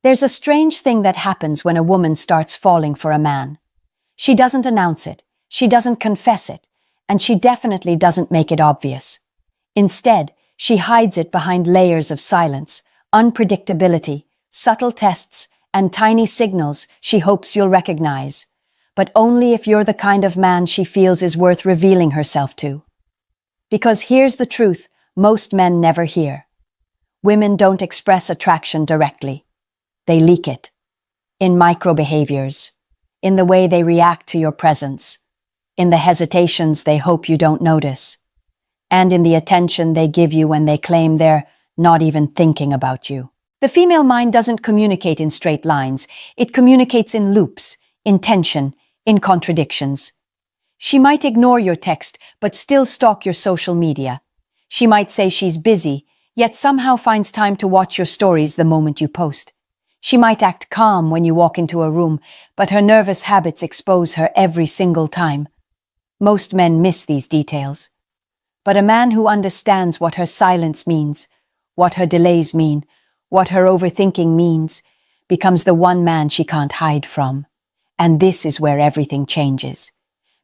There's a strange thing that happens when a woman starts falling for a man. She doesn't announce it, she doesn't confess it, and she definitely doesn't make it obvious. Instead, she hides it behind layers of silence, unpredictability, subtle tests, and tiny signals she hopes you'll recognize, but only if you're the kind of man she feels is worth revealing herself to. Because here's the truth most men never hear. Women don't express attraction directly. They leak it. In micro-behaviors, in the way they react to your presence, in the hesitations they hope you don't notice, and in the attention they give you when they claim they're not even thinking about you. The female mind doesn't communicate in straight lines. It communicates in loops, in tension, in contradictions. She might ignore your text, but still stalk your social media. She might say she's busy, yet somehow finds time to watch your stories the moment you post. She might act calm when you walk into a room, but her nervous habits expose her every single time. Most men miss these details. But a man who understands what her silence means, what her delays mean, what her overthinking means, becomes the one man she can't hide from. And this is where everything changes.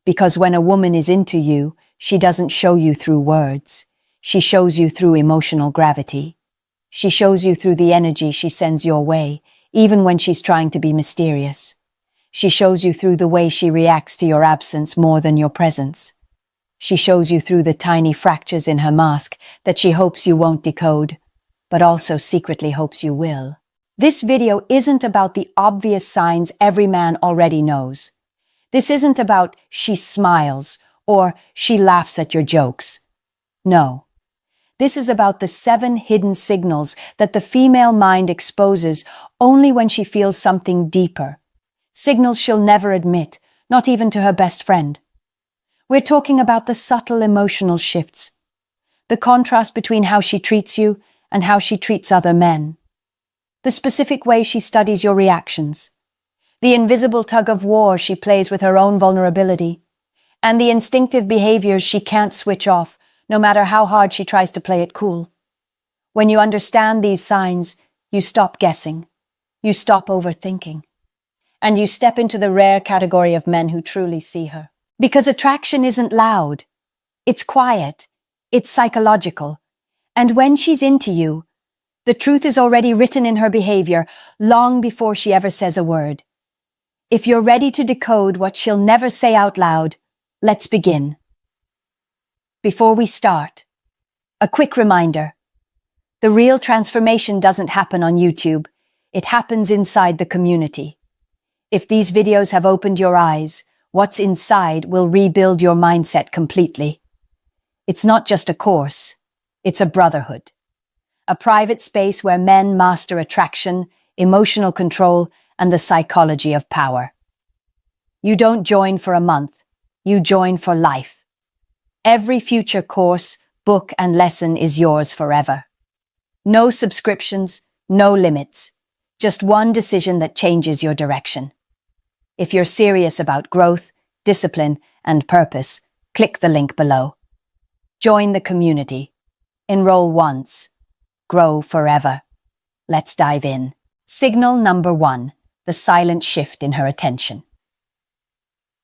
Because when a woman is into you, she doesn't show you through words. She shows you through emotional gravity. She shows you through the energy she sends your way, even when she's trying to be mysterious. She shows you through the way she reacts to your absence more than your presence. She shows you through the tiny fractures in her mask that she hopes you won't decode, but also secretly hopes you will. This video isn't about the obvious signs every man already knows. This isn't about she smiles or she laughs at your jokes. No. This is about the 7 hidden signals that the female mind exposes only when she feels something deeper. Signals she'll never admit, not even to her best friend. We're talking about the subtle emotional shifts, the contrast between how she treats you and how she treats other men, the specific way she studies your reactions, the invisible tug-of-war she plays with her own vulnerability, and the instinctive behaviors she can't switch off, no matter how hard she tries to play it cool. When you understand these signs, you stop guessing, you stop overthinking, and you step into the rare category of men who truly see her. Because attraction isn't loud, it's quiet, it's psychological, and when she's into you, the truth is already written in her behavior long before she ever says a word. If you're ready to decode what she'll never say out loud, let's begin. Before we start, a quick reminder. The real transformation doesn't happen on YouTube. It happens inside the community. If these videos have opened your eyes, what's inside will rebuild your mindset completely. It's not just a course, it's a brotherhood. A private space where men master attraction, emotional control, and the psychology of power. You don't join for a month, you join for life. Every future course, book, and lesson is yours forever. No subscriptions, no limits. Just one decision that changes your direction. If you're serious about growth, discipline, and purpose, click the link below. Join the community. Enroll once. Grow forever. Let's dive in. Signal number 1, the silent shift in her attention.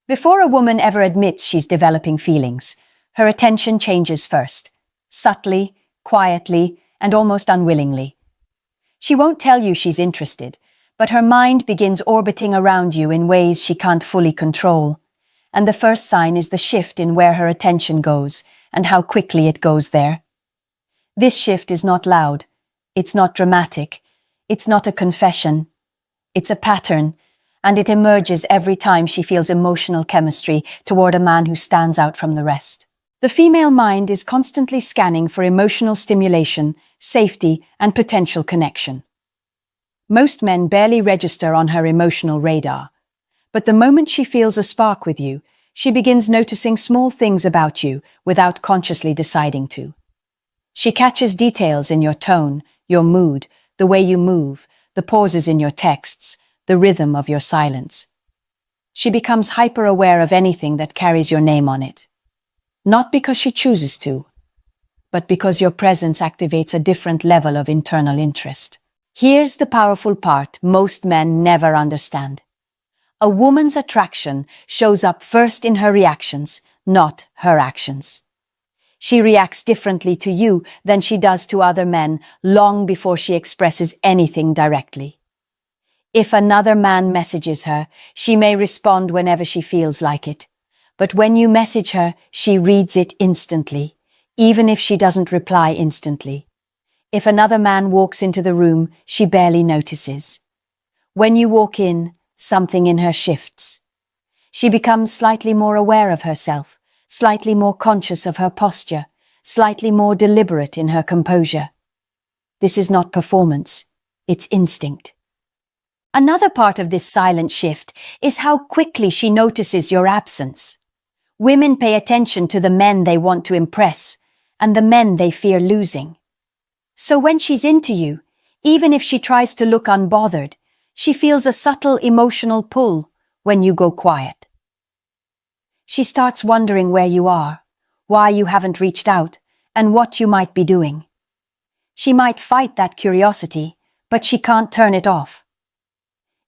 Before a woman ever admits she's developing feelings, her attention changes first, subtly, quietly, and almost unwillingly. She won't tell you she's interested, but her mind begins orbiting around you in ways she can't fully control. And the first sign is the shift in where her attention goes and how quickly it goes there. This shift is not loud, it's not dramatic, it's not a confession. It's a pattern, and it emerges every time she feels emotional chemistry toward a man who stands out from the rest. The female mind is constantly scanning for emotional stimulation, safety, and potential connection. Most men barely register on her emotional radar, but the moment she feels a spark with you, she begins noticing small things about you without consciously deciding to. She catches details in your tone, your mood, the way you move, the pauses in your texts, the rhythm of your silence. She becomes hyper-aware of anything that carries your name on it. Not because she chooses to, but because your presence activates a different level of internal interest. Here's the powerful part most men never understand. A woman's attraction shows up first in her reactions, not her actions. She reacts differently to you than she does to other men long before she expresses anything directly. If another man messages her, she may respond whenever she feels like it. But when you message her, she reads it instantly, even if she doesn't reply instantly. If another man walks into the room, she barely notices. When you walk in, something in her shifts. She becomes slightly more aware of herself, slightly more conscious of her posture, slightly more deliberate in her composure. This is not performance, it's instinct. Another part of this silent shift is how quickly she notices your absence. Women pay attention to the men they want to impress and the men they fear losing. So when she's into you, even if she tries to look unbothered, she feels a subtle emotional pull when you go quiet. She starts wondering where you are, why you haven't reached out, and what you might be doing. She might fight that curiosity, but she can't turn it off.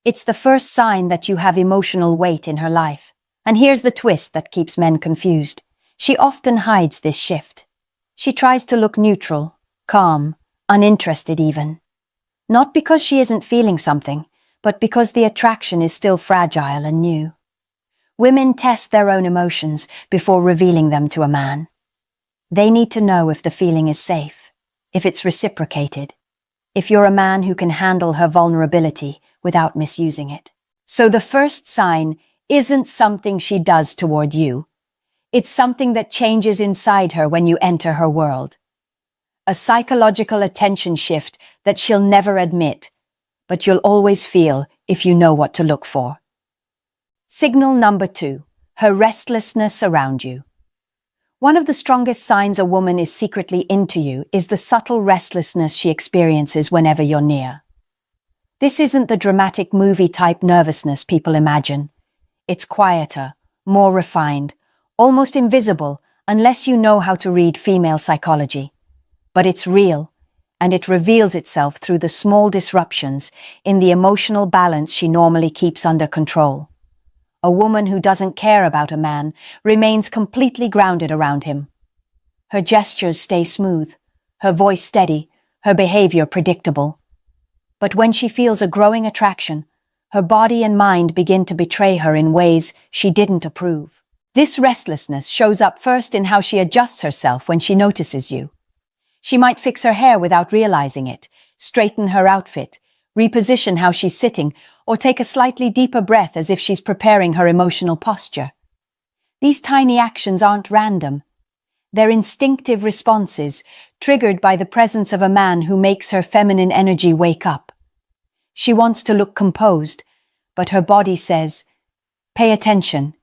It's the first sign that you have emotional weight in her life. And here's the twist that keeps men confused. She often hides this shift. She tries to look neutral, calm, uninterested even. Not because she isn't feeling something, but because the attraction is still fragile and new. Women test their own emotions before revealing them to a man. They need to know if the feeling is safe, if it's reciprocated, if you're a man who can handle her vulnerability without misusing it. So the first sign isn't something she does toward you. It's something that changes inside her when you enter her world. A psychological attention shift that she'll never admit, but you'll always feel if you know what to look for. Signal number 2, her restlessness around you. One of the strongest signs a woman is secretly into you is the subtle restlessness she experiences whenever you're near. This isn't the dramatic movie-type nervousness people imagine. It's quieter, more refined, almost invisible unless you know how to read female psychology. But it's real, and it reveals itself through the small disruptions in the emotional balance she normally keeps under control. A woman who doesn't care about a man remains completely grounded around him. Her gestures stay smooth, her voice steady, her behavior predictable. But when she feels a growing attraction, her body and mind begin to betray her in ways she didn't approve. This restlessness shows up first in how she adjusts herself when she notices you. She might fix her hair without realizing it, straighten her outfit, reposition how she's sitting, or take a slightly deeper breath as if she's preparing her emotional posture. These tiny actions aren't random. They're instinctive responses, triggered by the presence of a man who makes her feminine energy wake up. She wants to look composed, but her body says, "Pay attention,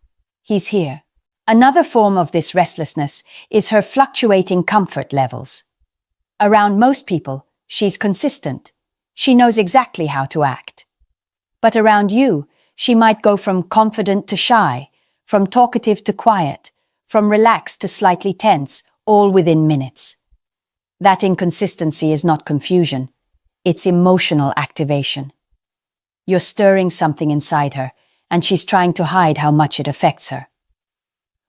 he's here." Another form of this restlessness is her fluctuating comfort levels. Around most people, she's consistent. She knows exactly how to act. But around you, she might go from confident to shy, from talkative to quiet, from relaxed to slightly tense, all within minutes. That inconsistency is not confusion. It's emotional activation. You're stirring something inside her, and she's trying to hide how much it affects her.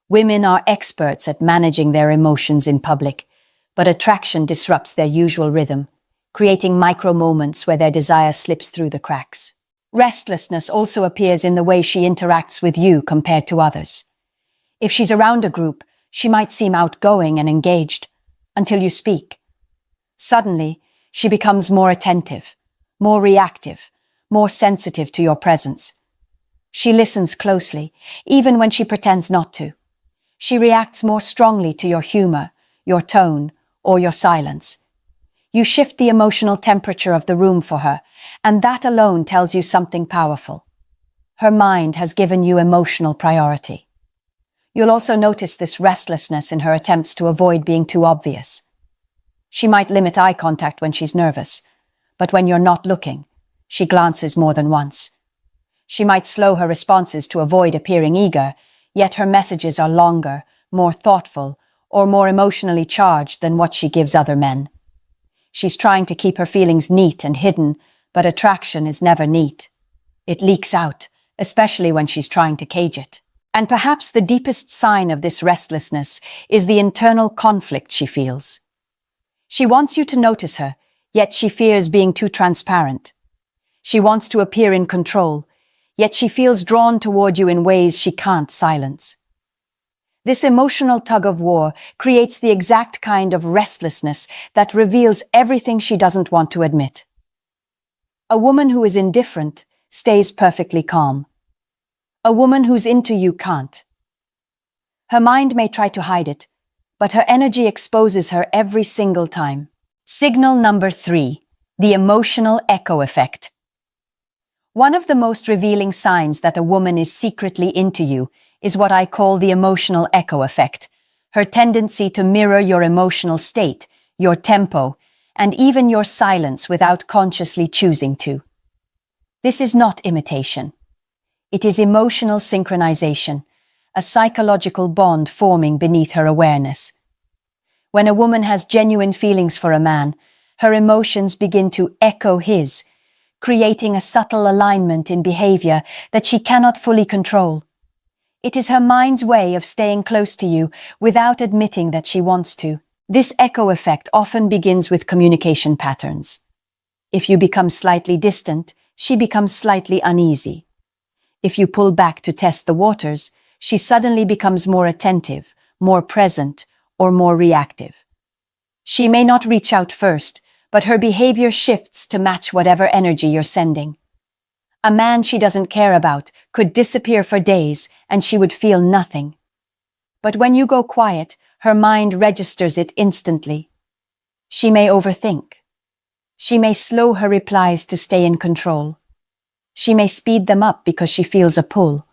Women are experts at managing their emotions in public, but attraction disrupts their usual rhythm, creating micro-moments where their desire slips through the cracks. Restlessness also appears in the way she interacts with you compared to others. If she's around a group, she might seem outgoing and engaged, until you speak. Suddenly, she becomes more attentive, more reactive, more sensitive to your presence. She listens closely, even when she pretends not to. She reacts more strongly to your humor, your tone, or your silence. You shift the emotional temperature of the room for her, and that alone tells you something powerful. Her mind has given you emotional priority. You'll also notice this restlessness in her attempts to avoid being too obvious. She might limit eye contact when she's nervous, but when you're not looking, she glances more than once. She might slow her responses to avoid appearing eager, yet her messages are longer, more thoughtful, or more emotionally charged than what she gives other men. She's trying to keep her feelings neat and hidden, but attraction is never neat. It leaks out, especially when she's trying to cage it. And perhaps the deepest sign of this restlessness is the internal conflict she feels. She wants you to notice her, yet she fears being too transparent. She wants to appear in control, yet she feels drawn toward you in ways she can't silence. This emotional tug-of-war creates the exact kind of restlessness that reveals everything she doesn't want to admit. A woman who is indifferent stays perfectly calm. A woman who's into you can't. Her mind may try to hide it, but her energy exposes her every single time. Signal number 3, the emotional echo effect. One of the most revealing signs that a woman is secretly into you is what I call the emotional echo effect, her tendency to mirror your emotional state, your tempo, and even your silence without consciously choosing to. This is not imitation. It is emotional synchronization, a psychological bond forming beneath her awareness. When a woman has genuine feelings for a man, her emotions begin to echo his, creating a subtle alignment in behavior that she cannot fully control. It is her mind's way of staying close to you without admitting that she wants to. This echo effect often begins with communication patterns. If you become slightly distant, she becomes slightly uneasy. If you pull back to test the waters, she suddenly becomes more attentive, more present, or more reactive. She may not reach out first, but her behavior shifts to match whatever energy you're sending. A man she doesn't care about could disappear for days and she would feel nothing. But when you go quiet, her mind registers it instantly. She may overthink. She may slow her replies to stay in control. She may speed them up because she feels a pull.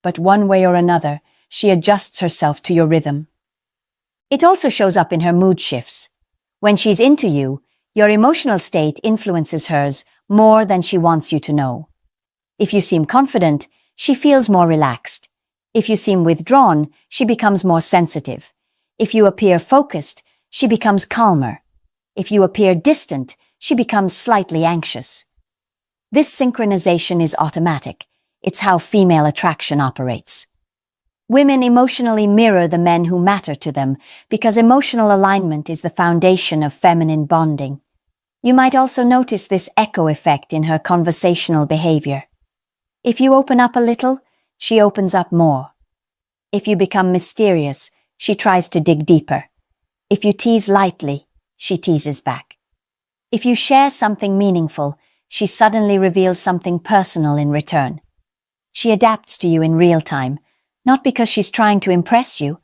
But one way or another, she adjusts herself to your rhythm. It also shows up in her mood shifts. When she's into you, your emotional state influences hers more than she wants you to know. If you seem confident, she feels more relaxed. If you seem withdrawn, she becomes more sensitive. If you appear focused, she becomes calmer. If you appear distant, she becomes slightly anxious. This synchronization is automatic. It's how female attraction operates. Women emotionally mirror the men who matter to them because emotional alignment is the foundation of feminine bonding. You might also notice this echo effect in her conversational behavior. If you open up a little, she opens up more. If you become mysterious, she tries to dig deeper. If you tease lightly, she teases back. If you share something meaningful, she suddenly reveals something personal in return. She adapts to you in real time, not because she's trying to impress you,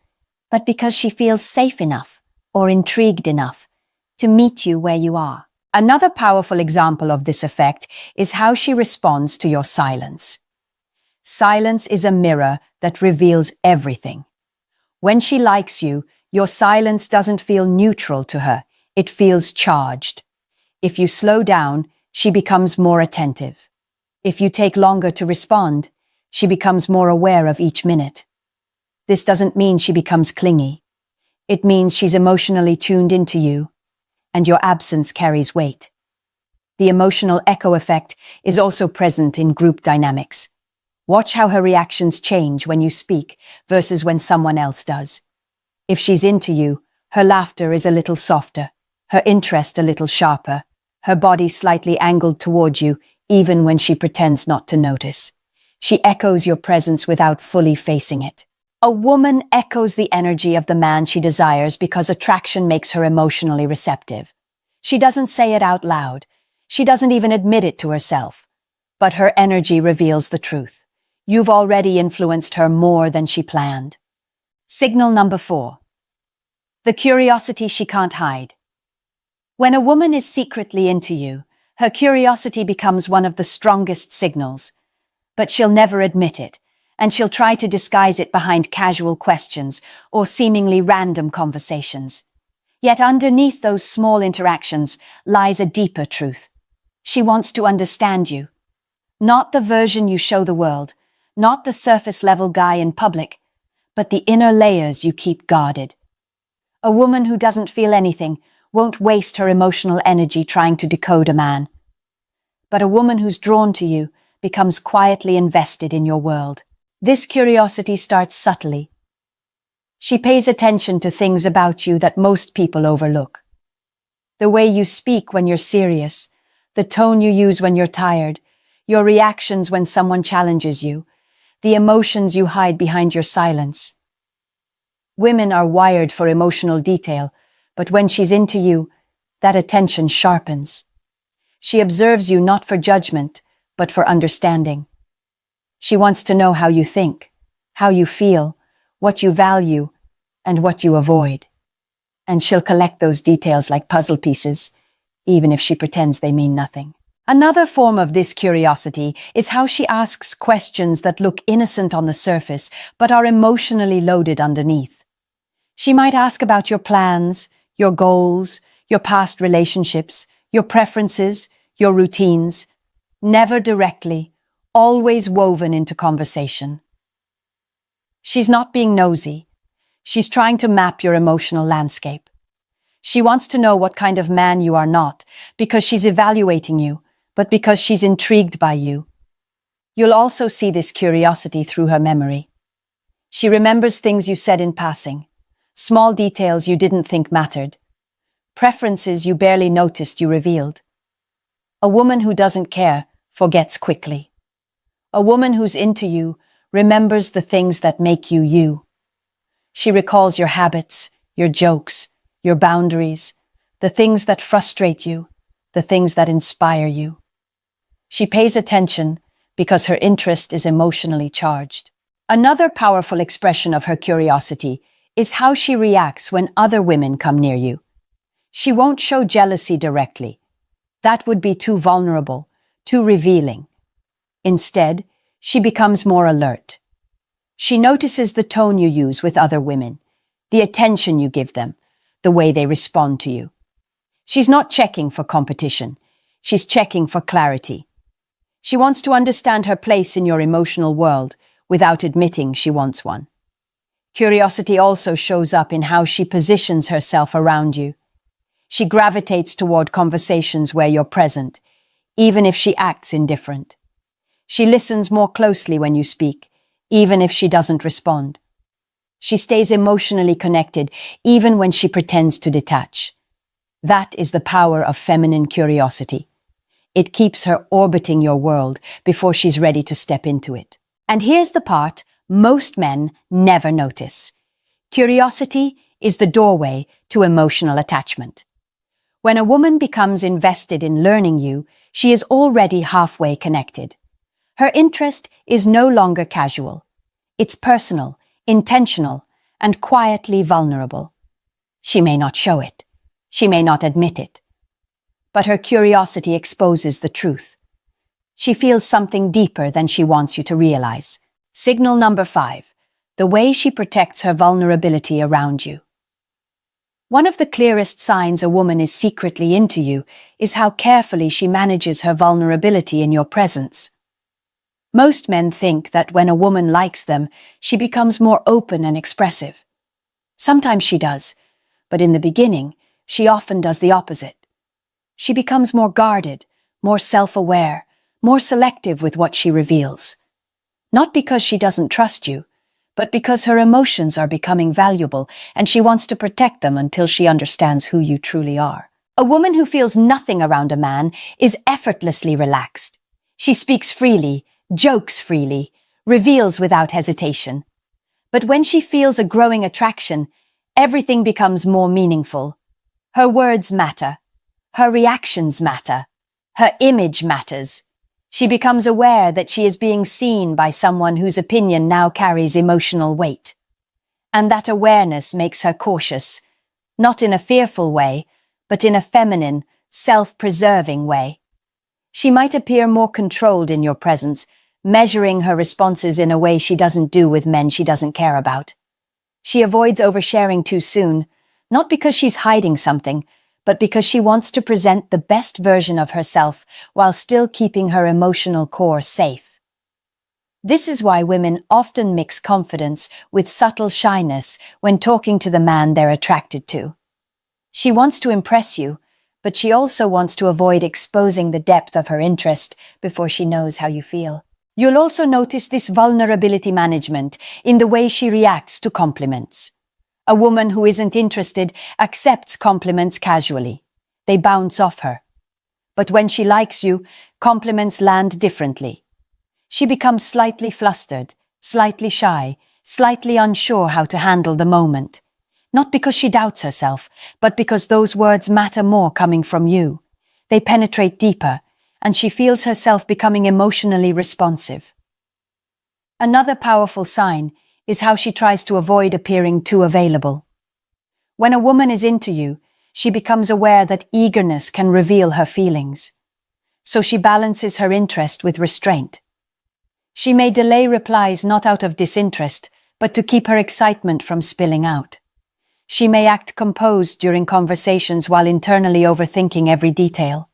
but because she feels safe enough or intrigued enough to meet you where you are. Another powerful example of this effect is how she responds to your silence. Silence is a mirror that reveals everything. When she likes you, your silence doesn't feel neutral to her, it feels charged. If you slow down, she becomes more attentive. If you take longer to respond, she becomes more aware of each minute. This doesn't mean she becomes clingy. It means she's emotionally tuned into you, and your absence carries weight. The emotional echo effect is also present in group dynamics. Watch how her reactions change when you speak versus when someone else does. If she's into you, her laughter is a little softer, her interest a little sharper, her body slightly angled toward you even when she pretends not to notice. She echoes your presence without fully facing it. A woman echoes the energy of the man she desires because attraction makes her emotionally receptive. She doesn't say it out loud. She doesn't even admit it to herself. But her energy reveals the truth. You've already influenced her more than she planned. Signal number 4. The curiosity she can't hide. When a woman is secretly into you, her curiosity becomes one of the strongest signals. But she'll never admit it, and she'll try to disguise it behind casual questions or seemingly random conversations. Yet underneath those small interactions lies a deeper truth. She wants to understand you. Not the version you show the world, not the surface-level guy in public, but the inner layers you keep guarded. A woman who doesn't feel anything won't waste her emotional energy trying to decode a man. But a woman who's drawn to you becomes quietly invested in your world. This curiosity starts subtly. She pays attention to things about you that most people overlook. The way you speak when you're serious, the tone you use when you're tired, your reactions when someone challenges you, the emotions you hide behind your silence. Women are wired for emotional detail, but when she's into you, that attention sharpens. She observes you not for judgment, but for understanding. She wants to know how you think, how you feel, what you value, and what you avoid. And she'll collect those details like puzzle pieces, even if she pretends they mean nothing. Another form of this curiosity is how she asks questions that look innocent on the surface, but are emotionally loaded underneath. She might ask about your plans, your goals, your past relationships, your preferences, your routines, never directly, always woven into conversation. She's not being nosy. She's trying to map your emotional landscape. She wants to know what kind of man you are not, because she's evaluating you, but because she's intrigued by you. You'll also see this curiosity through her memory. She remembers things you said in passing, small details you didn't think mattered, preferences you barely noticed you revealed. A woman who doesn't care forgets quickly. A woman who's into you remembers the things that make you you. She recalls your habits, your jokes, your boundaries, the things that frustrate you, the things that inspire you. She pays attention because her interest is emotionally charged. Another powerful expression of her curiosity is how she reacts when other women come near you. She won't show jealousy directly. That would be too vulnerable, too revealing. Instead, she becomes more alert. She notices the tone you use with other women, the attention you give them, the way they respond to you. She's not checking for competition. She's checking for clarity. She wants to understand her place in your emotional world without admitting she wants one. Curiosity also shows up in how she positions herself around you. She gravitates toward conversations where you're present, even if she acts indifferent. She listens more closely when you speak, even if she doesn't respond. She stays emotionally connected, even when she pretends to detach. That is the power of feminine curiosity. It keeps her orbiting your world before she's ready to step into it. And here's the part most men never notice. Curiosity is the doorway to emotional attachment. When a woman becomes invested in learning you, she is already halfway connected. Her interest is no longer casual. It's personal, intentional, and quietly vulnerable. She may not show it. She may not admit it. But her curiosity exposes the truth. She feels something deeper than she wants you to realize. Signal number 5, the way she protects her vulnerability around you. One of the clearest signs a woman is secretly into you is how carefully she manages her vulnerability in your presence. Most men think that when a woman likes them, she becomes more open and expressive. Sometimes she does, but in the beginning, she often does the opposite. She becomes more guarded, more self-aware, more selective with what she reveals. Not because she doesn't trust you, but because her emotions are becoming valuable and she wants to protect them until she understands who you truly are. A woman who feels nothing around a man is effortlessly relaxed. She speaks freely, jokes freely, reveals without hesitation. But when she feels a growing attraction, everything becomes more meaningful. Her words matter. Her reactions matter. Her image matters. She becomes aware that she is being seen by someone whose opinion now carries emotional weight. And that awareness makes her cautious, not in a fearful way, but in a feminine, self-preserving way. She might appear more controlled in your presence, measuring her responses in a way she doesn't do with men she doesn't care about. She avoids oversharing too soon, not because she's hiding something, but because she wants to present the best version of herself while still keeping her emotional core safe. This is why women often mix confidence with subtle shyness when talking to the man they're attracted to. She wants to impress you, but she also wants to avoid exposing the depth of her interest before she knows how you feel. You'll also notice this vulnerability management in the way she reacts to compliments. A woman who isn't interested accepts compliments casually. They bounce off her. But when she likes you, compliments land differently. She becomes slightly flustered, slightly shy, slightly unsure how to handle the moment. Not because she doubts herself, but because those words matter more coming from you. They penetrate deeper, and she feels herself becoming emotionally responsive. Another powerful sign is how she tries to avoid appearing too available. When a woman is into you, she becomes aware that eagerness can reveal her feelings. So she balances her interest with restraint. She may delay replies not out of disinterest, but to keep her excitement from spilling out. She may act composed during conversations while internally overthinking every detail.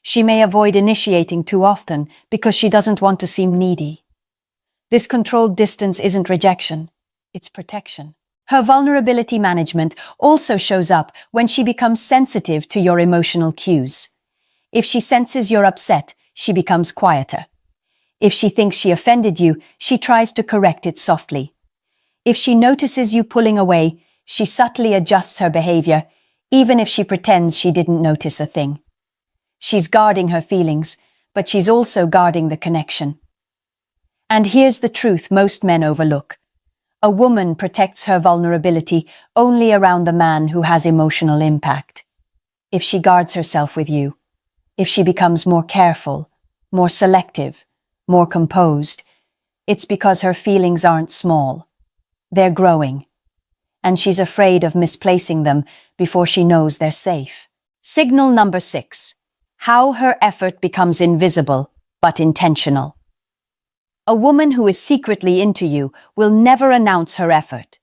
She may avoid initiating too often because she doesn't want to seem needy. This controlled distance isn't rejection, it's protection. Her vulnerability management also shows up when she becomes sensitive to your emotional cues. If she senses you're upset, she becomes quieter. If she thinks she offended you, she tries to correct it softly. If she notices you pulling away, she subtly adjusts her behavior, even if she pretends she didn't notice a thing. She's guarding her feelings, but she's also guarding the connection. And here's the truth most men overlook. A woman protects her vulnerability only around the man who has emotional impact. If she guards herself with you, if she becomes more careful, more selective, more composed, it's because her feelings aren't small. They're growing. And she's afraid of misplacing them before she knows they're safe. Signal number 6. How her effort becomes invisible, but intentional. A woman who is secretly into you will never announce her effort.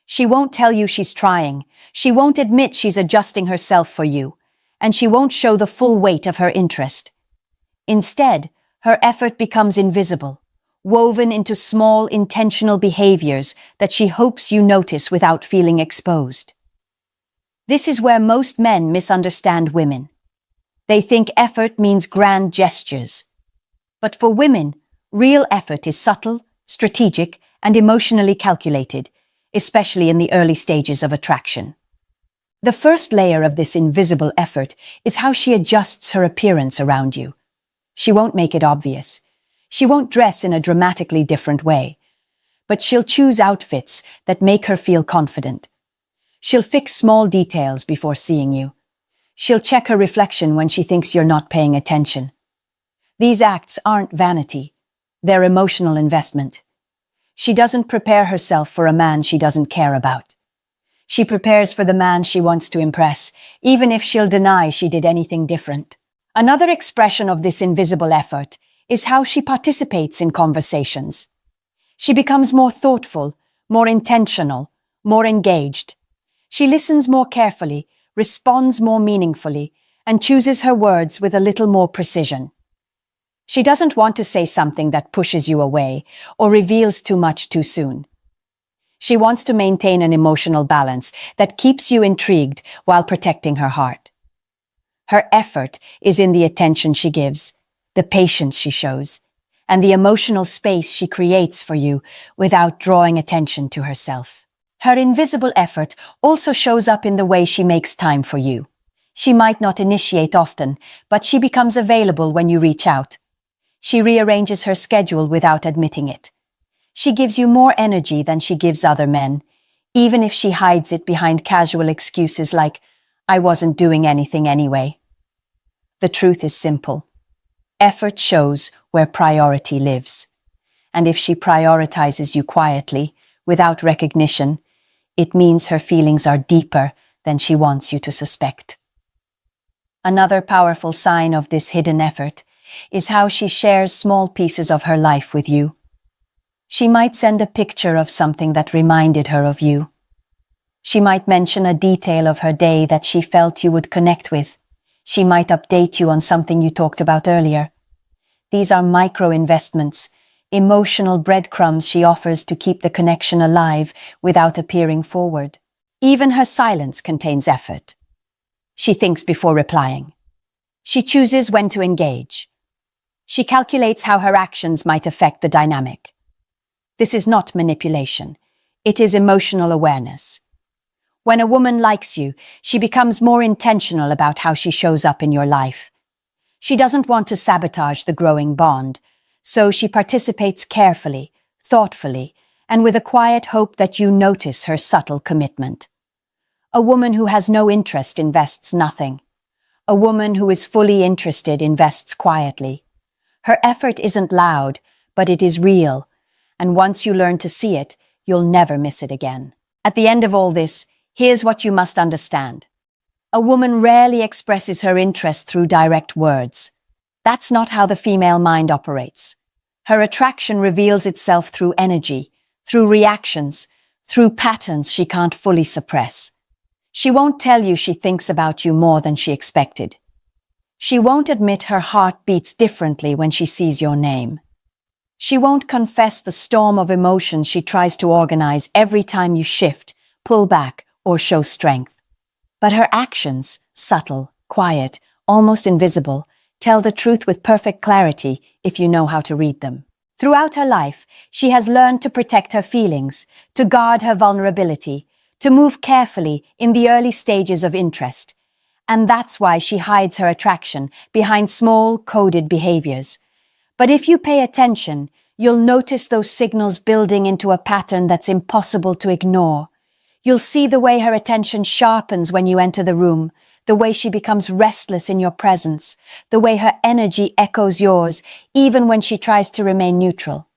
She won't tell you she's trying. She won't admit she's adjusting herself for you. And she won't show the full weight of her interest. Instead, her effort becomes invisible, woven into small, intentional behaviors that she hopes you notice without feeling exposed. This is where most men misunderstand women. They think effort means grand gestures. But for women, real effort is subtle, strategic, and emotionally calculated, especially in the early stages of attraction. The first layer of this invisible effort is how she adjusts her appearance around you. She won't make it obvious. She won't dress in a dramatically different way. But she'll choose outfits that make her feel confident. She'll fix small details before seeing you. She'll check her reflection when she thinks you're not paying attention. These acts aren't vanity. They're emotional investment. She doesn't prepare herself for a man she doesn't care about. She prepares for the man she wants to impress, even if she'll deny she did anything different. Another expression of this invisible effort is how she participates in conversations. She becomes more thoughtful, more intentional, more engaged. She listens more carefully, responds more meaningfully, and chooses her words with a little more precision. She doesn't want to say something that pushes you away or reveals too much too soon. She wants to maintain an emotional balance that keeps you intrigued while protecting her heart. Her effort is in the attention she gives, the patience she shows, and the emotional space she creates for you without drawing attention to herself. Her invisible effort also shows up in the way she makes time for you. She might not initiate often, but she becomes available when you reach out. She rearranges her schedule without admitting it. She gives you more energy than she gives other men, even if she hides it behind casual excuses like, "I wasn't doing anything anyway." The truth is simple. Effort shows where priority lives. And if she prioritizes you quietly, without recognition, it means her feelings are deeper than she wants you to suspect. Another powerful sign of this hidden effort is how she shares small pieces of her life with you. She might send a picture of something that reminded her of you. She might mention a detail of her day that she felt you would connect with. She might update you on something you talked about earlier. These are micro-investments, emotional breadcrumbs she offers to keep the connection alive without appearing forward. Even her silence contains effort. She thinks before replying. She chooses when to engage. She calculates how her actions might affect the dynamic. This is not manipulation. It is emotional awareness. When a woman likes you, she becomes more intentional about how she shows up in your life. She doesn't want to sabotage the growing bond, so she participates carefully, thoughtfully, and with a quiet hope that you notice her subtle commitment. A woman who has no interest invests nothing. A woman who is fully interested invests quietly. Her effort isn't loud, but it is real, and once you learn to see it, you'll never miss it again. At the end of all this, here's what you must understand. A woman rarely expresses her interest through direct words. That's not how the female mind operates. Her attraction reveals itself through energy, through reactions, through patterns she can't fully suppress. She won't tell you she thinks about you more than she expected. She won't admit her heart beats differently when she sees your name. She won't confess the storm of emotions she tries to organize every time you shift, pull back, or show strength. But her actions, subtle, quiet, almost invisible, tell the truth with perfect clarity if you know how to read them. Throughout her life, she has learned to protect her feelings, to guard her vulnerability, to move carefully in the early stages of interest. And that's why she hides her attraction behind small, coded behaviors. But if you pay attention, you'll notice those signals building into a pattern that's impossible to ignore. You'll see the way her attention sharpens when you enter the room, the way she becomes restless in your presence, the way her energy echoes yours, even when she tries to remain neutral.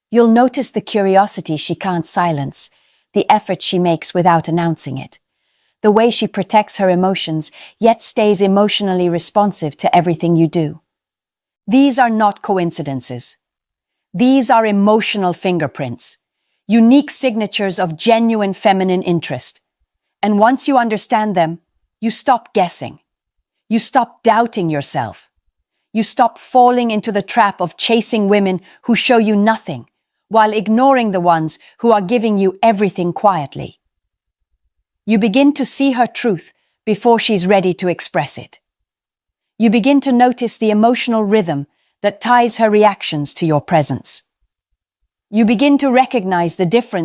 You'll notice the curiosity she can't silence, the effort she makes without announcing it, the way she protects her emotions yet stays emotionally responsive to everything you do. These are not coincidences. These are emotional fingerprints, unique signatures of genuine feminine interest. And once you understand them, you stop guessing. You stop doubting yourself. You stop falling into the trap of chasing women who show you nothing, while ignoring the ones who are giving you everything quietly. You begin to see her truth before she's ready to express it. You begin to notice the emotional rhythm that ties her reactions to your presence. You begin to recognize the difference